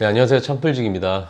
네, 안녕하세요. 참풀직입니다.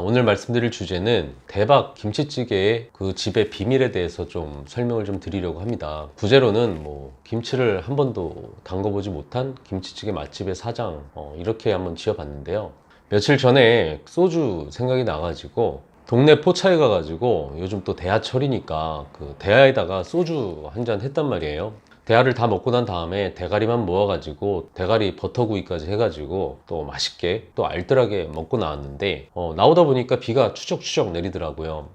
오늘 말씀드릴 주제는 대박 김치찌개의 그 집의 비밀에 대해서 좀 설명을 좀 드리려고 합니다. 부제로는 김치를 한 번도 담궈보지 못한 김치찌개 맛집의 사장, 이렇게 한번 지어봤는데요. 며칠 전에 소주 생각이 나가지고 동네 포차에 가가지고 요즘 또 대하철이니까 그 대하에다가 소주 한 잔 했단 말이에요. 대하를 다 먹고 난 다음에 대가리만 모아가지고 대가리 버터구이까지 해가지고 또 맛있게 또 알뜰하게 먹고 나왔는데 나오다 보니까 비가 추적추적 내리더라고요.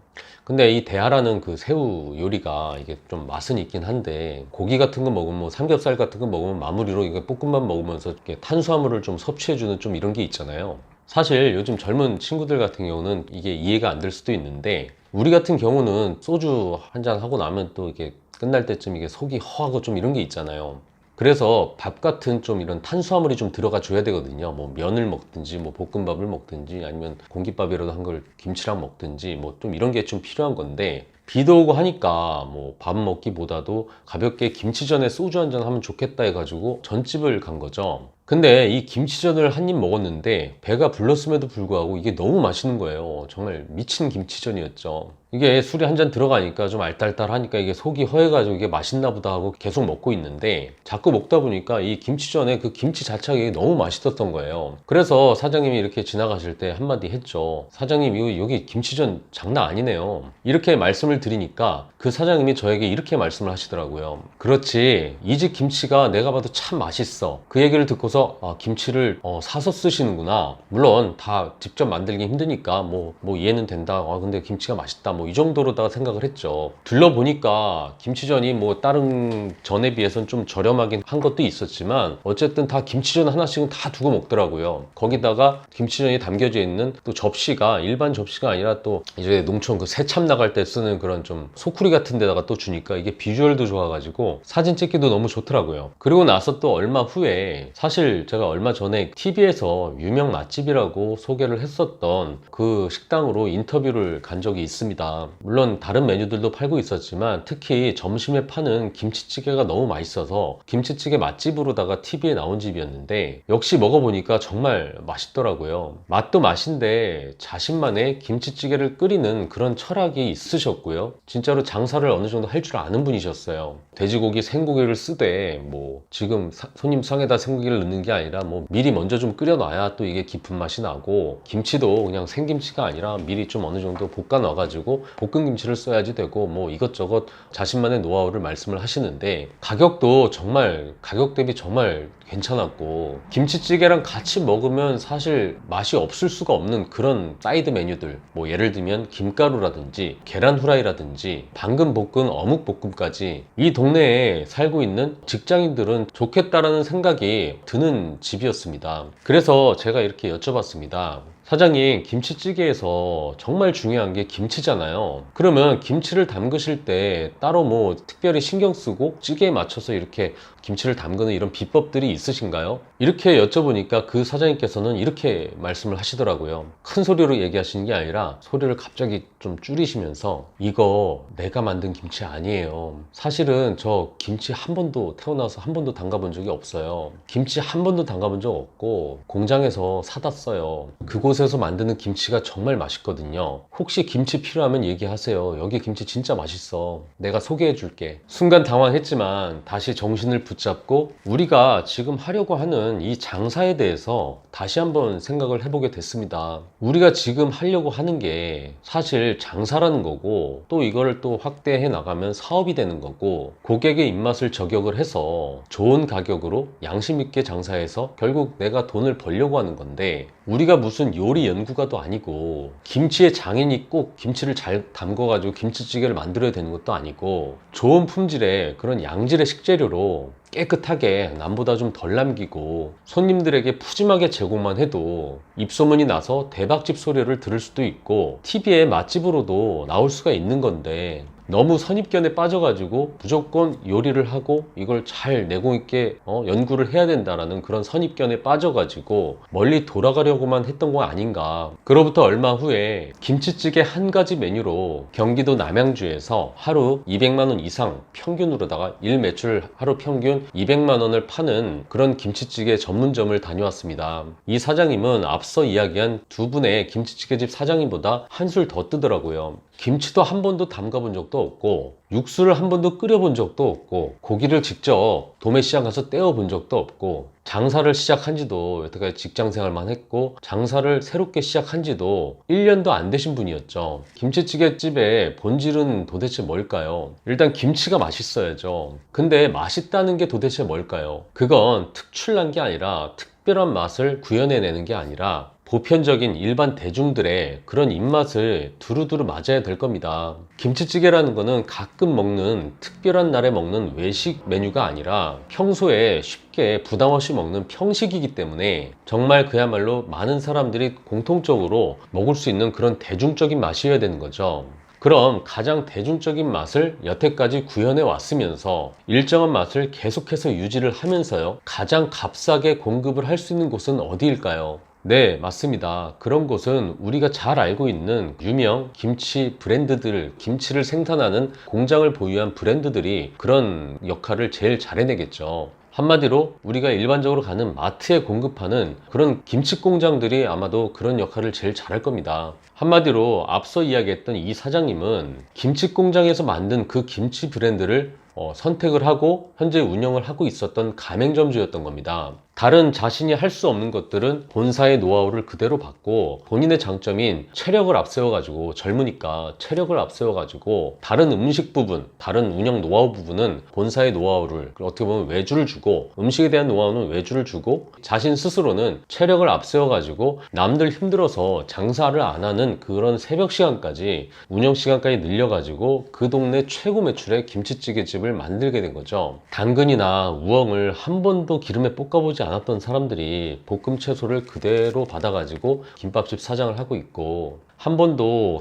근데 이 대하라는 그 새우 요리가 이게 좀 맛은 있긴 한데 고기 같은 거 먹으면 삼겹살 같은 거 먹으면 마무리로 이게 볶음밥 먹으면서 이렇게 탄수화물을 좀 섭취해주는 좀 이런 게 있잖아요. 사실 요즘 젊은 친구들 같은 경우는 이게 이해가 안 될 수도 있는데 우리 같은 경우는 소주 한 잔 하고 나면 또 이게 끝날 때쯤 이게 속이 허하고 좀 이런 게 있잖아요. 그래서 밥 같은 좀 이런 탄수화물이 좀 들어가 줘야 되거든요. 면을 먹든지 볶음밥을 먹든지 아니면 공깃밥이라도 한 걸 김치랑 먹든지 좀 이런 게 좀 필요한 건데 비도 오고 하니까 밥 먹기보다도 가볍게 김치전에 소주 한 잔 하면 좋겠다 해가지고 전집을 간 거죠. 근데 이 김치전을 한 입 먹었는데 배가 불렀음에도 불구하고 이게 너무 맛있는 거예요. 정말 미친 김치전이었죠. 이게 술이 한 잔 들어가니까 좀 알딸딸하니까 이게 속이 허해가지고 이게 맛있나 보다 하고 계속 먹고 있는데 자꾸 먹다 보니까 이 김치전에 그 김치 자체가 너무 맛있었던 거예요. 그래서 사장님이 이렇게 지나가실 때 한마디 했죠. 사장님, 이거 여기 김치전 장난 아니네요. 이렇게 말씀을 드리니까 그 사장님이 저에게 이렇게 말씀을 하시더라고요. 그렇지, 이 집 김치가 내가 봐도 참 맛있어. 그 얘기를 듣고서 김치를 사서 쓰시는구나. 물론 다 직접 만들기 힘드니까 이해는 된다. 근데 김치가 맛있다. 이 정도로다가 생각을 했죠. 둘러보니까 김치전이 다른 전에 비해서는 좀 저렴하긴 한 것도 있었지만 어쨌든 다 김치전 하나씩은 다 두고 먹더라고요. 거기다가 김치전이 담겨져 있는 또 접시가 일반 접시가 아니라 또 이제 농촌 그 새참 나갈 때 쓰는 그런 좀 소쿠리 같은 데다가 또 주니까 이게 비주얼도 좋아가지고 사진 찍기도 너무 좋더라고요. 그리고 나서 또 얼마 후에 사실 제가 얼마 전에 TV에서 유명 맛집이라고 소개를 했었던 그 식당으로 인터뷰를 간 적이 있습니다. 물론 다른 메뉴들도 팔고 있었지만 특히 점심에 파는 김치찌개가 너무 맛있어서 김치찌개 맛집으로다가 TV에 나온 집이었는데 역시 먹어보니까 정말 맛있더라고요. 맛도 맛인데 자신만의 김치찌개를 끓이는 그런 철학이 있으셨고요. 진짜로 장사를 어느 정도 할 줄 아는 분이셨어요. 돼지고기, 생고기를 쓰되 지금 손님 상에다 생고기를 넣는 게 아니라 미리 먼저 좀 끓여놔야 또 이게 깊은 맛이 나고 김치도 그냥 생김치가 아니라 미리 좀 어느 정도 볶아 놔가지고 볶은 김치를 써야지 되고 이것저것 자신만의 노하우를 말씀을 하시는데 가격도 정말 가격 대비 정말 괜찮았고 김치찌개랑 같이 먹으면 사실 맛이 없을 수가 없는 그런 사이드 메뉴들 예를 들면 김가루라든지 계란 후라이라든지 방금 볶은 어묵 볶음까지 이 동네에 살고 있는 직장인들은 좋겠다라는 생각이 드는 집이었습니다. 그래서 제가 이렇게 여쭤봤습니다. 사장님, 김치찌개에서 정말 중요한 게 김치잖아요. 그러면 김치를 담그실 때 따로 특별히 신경 쓰고 찌개에 맞춰서 이렇게 김치를 담그는 이런 비법들이 있으신가요? 이렇게 여쭤보니까 그 사장님께서는 이렇게 말씀을 하시더라고요. 큰 소리로 얘기하시는 게 아니라 소리를 갑자기 좀 줄이시면서 이거 내가 만든 김치 아니에요. 사실은 저 김치 한 번도 태어나서 한 번도 담가본 적이 없어요. 김치 한 번도 담가본 적 없고 공장에서 사다 써요. 그곳에서 만드는 김치가 정말 맛있거든요. 혹시 김치 필요하면 얘기하세요. 여기 김치 진짜 맛있어. 내가 소개해 줄게. 순간 당황했지만 다시 정신을 붙잡고 우리가 지금 하려고 하는 이 장사에 대해서 다시 한번 생각을 해보게 됐습니다. 우리가 지금 하려고 하는 게 사실 장사라는 거고 또 이거를 또 확대해 나가면 사업이 되는 거고 고객의 입맛을 저격을 해서 좋은 가격으로 양심 있게 장사해서 결국 내가 돈을 벌려고 하는 건데 우리가 무슨 요리 연구가도 아니고 김치의 장인이 꼭 김치를 잘 담궈가지고 김치찌개를 만들어야 되는 것도 아니고 좋은 품질의 그런 양질의 식재료로 깨끗하게 남보다 좀 덜 남기고 손님들에게 푸짐하게 제공만 해도 입소문이 나서 대박집 소리를 들을 수도 있고 TV에 맛집으로도 나올 수가 있는 건데 너무 선입견에 빠져가지고 무조건 요리를 하고 이걸 잘 내공 있게 연구를 해야 된다라는 그런 선입견에 빠져가지고 멀리 돌아가려고만 했던 거 아닌가. 그로부터 얼마 후에 김치찌개 한 가지 메뉴로 경기도 남양주에서 하루 200만 원 이상 평균으로다가 일 매출 하루 평균 200만 원을 파는 그런 김치찌개 전문점을 다녀왔습니다. 이 사장님은 앞서 이야기한 두 분의 김치찌개집 사장님보다 한술 더 뜨더라고요. 김치도 한 번도 담가본 적도 없고 육수를 한 번도 끓여본 적도 없고 고기를 직접 도매시장 가서 떼어본 적도 없고 장사를 시작한 지도 여태까지 직장생활만 했고 장사를 새롭게 시작한 지도 1년도 안 되신 분이었죠. 김치찌개집의 본질은 도대체 뭘까요? 일단 김치가 맛있어야죠. 근데 맛있다는 게 도대체 뭘까요? 그건 특출난 게 아니라 특별한 맛을 구현해내는 게 아니라 보편적인 일반 대중들의 그런 입맛을 두루두루 맞아야 될 겁니다. 김치찌개라는 거는 가끔 먹는 특별한 날에 먹는 외식 메뉴가 아니라 평소에 쉽게 부담 없이 먹는 평식이기 때문에 정말 그야말로 많은 사람들이 공통적으로 먹을 수 있는 그런 대중적인 맛이어야 되는 거죠. 그럼 가장 대중적인 맛을 여태까지 구현해 왔으면서 일정한 맛을 계속해서 유지를 하면서요, 가장 값싸게 공급을 할 수 있는 곳은 어디일까요? 네, 맞습니다. 그런 곳은 우리가 잘 알고 있는 유명 김치 브랜드들, 김치를 생산하는 공장을 보유한 브랜드들이 그런 역할을 제일 잘 해내겠죠. 한마디로 우리가 일반적으로 가는 마트에 공급하는 그런 김치 공장들이 아마도 그런 역할을 제일 잘할 겁니다. 한마디로 앞서 이야기했던 이 사장님은 김치 공장에서 만든 그 김치 브랜드를 선택을 하고 현재 운영을 하고 있었던 가맹점주였던 겁니다. 다른 자신이 할 수 없는 것들은 본사의 노하우를 그대로 받고 본인의 장점인 체력을 앞세워가지고 젊으니까 체력을 앞세워가지고 다른 음식 부분, 다른 운영 노하우 부분은 본사의 노하우를 어떻게 보면 외주를 주고 음식에 대한 노하우는 외주를 주고 자신 스스로는 체력을 앞세워가지고 남들 힘들어서 장사를 안 하는 그런 새벽 시간까지 운영 시간까지 늘려가지고 그 동네 최고 매출의 김치찌개집을 만들게 된 거죠. 당근이나 우엉을 한 번도 기름에 볶아보지 않았던 사람들이 볶음 채소를 그대로 받아가지고 김밥집 사장을 하고 있고 한 번도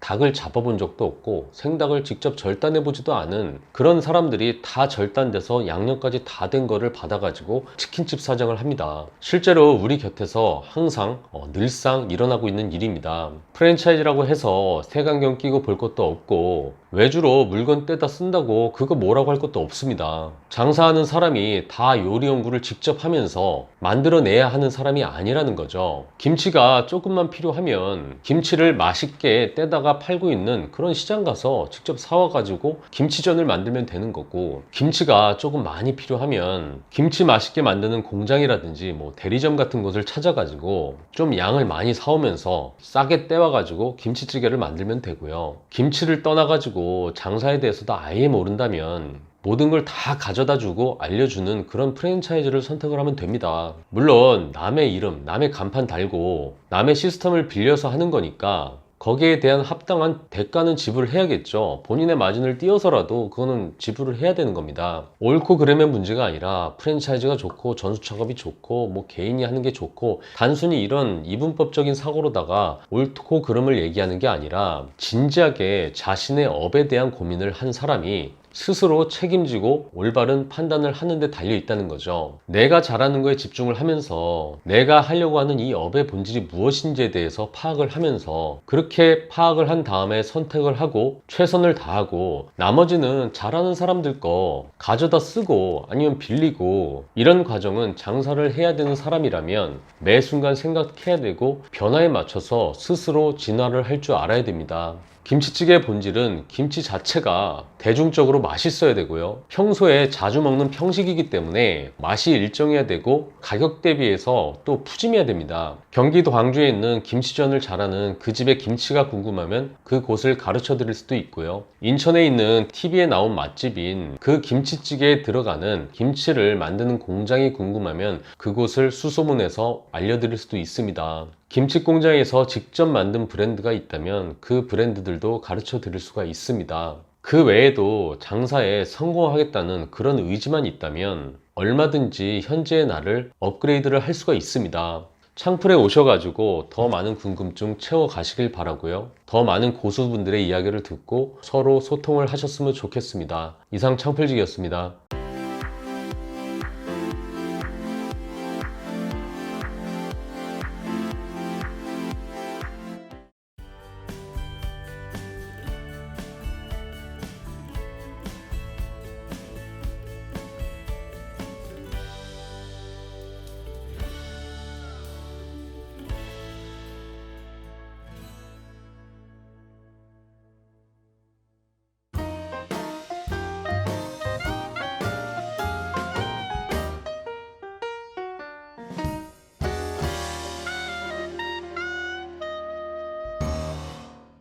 닭을 잡아본 적도 없고 생닭을 직접 절단해보지도 않은 그런 사람들이 다 절단돼서 양념까지 다 된 거를 받아가지고 치킨집 사장을 합니다. 실제로 우리 곁에서 항상 늘상 일어나고 있는 일입니다. 프랜차이즈라고 해서 색안경 끼고 볼 것도 없고 외주로 물건 떼다 쓴다고 그거 뭐라고 할 것도 없습니다. 장사하는 사람이 다 요리 연구를 직접 하면서 만들어내야 하는 사람이 아니라는 거죠. 김치가 조금만 필요하면 김치를 맛있게 떼다가 팔고 있는 그런 시장 가서 직접 사와가지고 김치전을 만들면 되는 거고, 김치가 조금 많이 필요하면 김치 맛있게 만드는 공장이라든지 뭐 대리점 같은 곳을 찾아가지고 좀 양을 많이 사오면서 싸게 떼와가지고 김치찌개를 만들면 되고요. 김치를 떠나가지고 장사에 대해서도 아예 모른다면 모든 걸 다 가져다 주고 알려주는 그런 프랜차이즈를 선택을 하면 됩니다. 물론 남의 이름, 남의 간판 달고 남의 시스템을 빌려서 하는 거니까 거기에 대한 합당한 대가는 지불을 해야겠죠. 본인의 마진을 띄어서라도 그거는 지불을 해야 되는 겁니다. 옳고 그름의 문제가 아니라 프랜차이즈가 좋고 전수작업이 좋고 뭐 개인이 하는 게 좋고 단순히 이런 이분법적인 사고로다가 옳고 그름을 얘기하는 게 아니라 진지하게 자신의 업에 대한 고민을 한 사람이 스스로 책임지고 올바른 판단을 하는 데 달려 있다는 거죠. 내가 잘하는 거에 집중을 하면서 내가 하려고 하는 이 업의 본질이 무엇인지에 대해서 파악을 하면서 그렇게 파악을 한 다음에 선택을 하고 최선을 다하고 나머지는 잘하는 사람들 거 가져다 쓰고 아니면 빌리고, 이런 과정은 장사를 해야 되는 사람이라면 매 순간 생각해야 되고 변화에 맞춰서 스스로 진화를 할 줄 알아야 됩니다. 김치찌개의 본질은 김치 자체가 대중적으로 맛있어야 되고요. 평소에 자주 먹는 평식이기 때문에 맛이 일정해야 되고 가격 대비해서 또 푸짐해야 됩니다. 경기도 광주에 있는 김치전을 잘하는 그 집의 김치가 궁금하면 그 곳을 가르쳐 드릴 수도 있고요. 인천에 있는 TV에 나온 맛집인 그 김치찌개에 들어가는 김치를 만드는 공장이 궁금하면 그곳을 수소문해서 알려드릴 수도 있습니다. 김치 공장에서 직접 만든 브랜드가 있다면 그 브랜드들도 가르쳐 드릴 수가 있습니다. 그 외에도 장사에 성공하겠다는 그런 의지만 있다면 얼마든지 현재의 나를 업그레이드를 할 수가 있습니다. 창풀에 오셔가지고 더 많은 궁금증 채워 가시길 바라고요. 더 많은 고수분들의 이야기를 듣고 서로 소통을 하셨으면 좋겠습니다. 이상 창풀직이었습니다.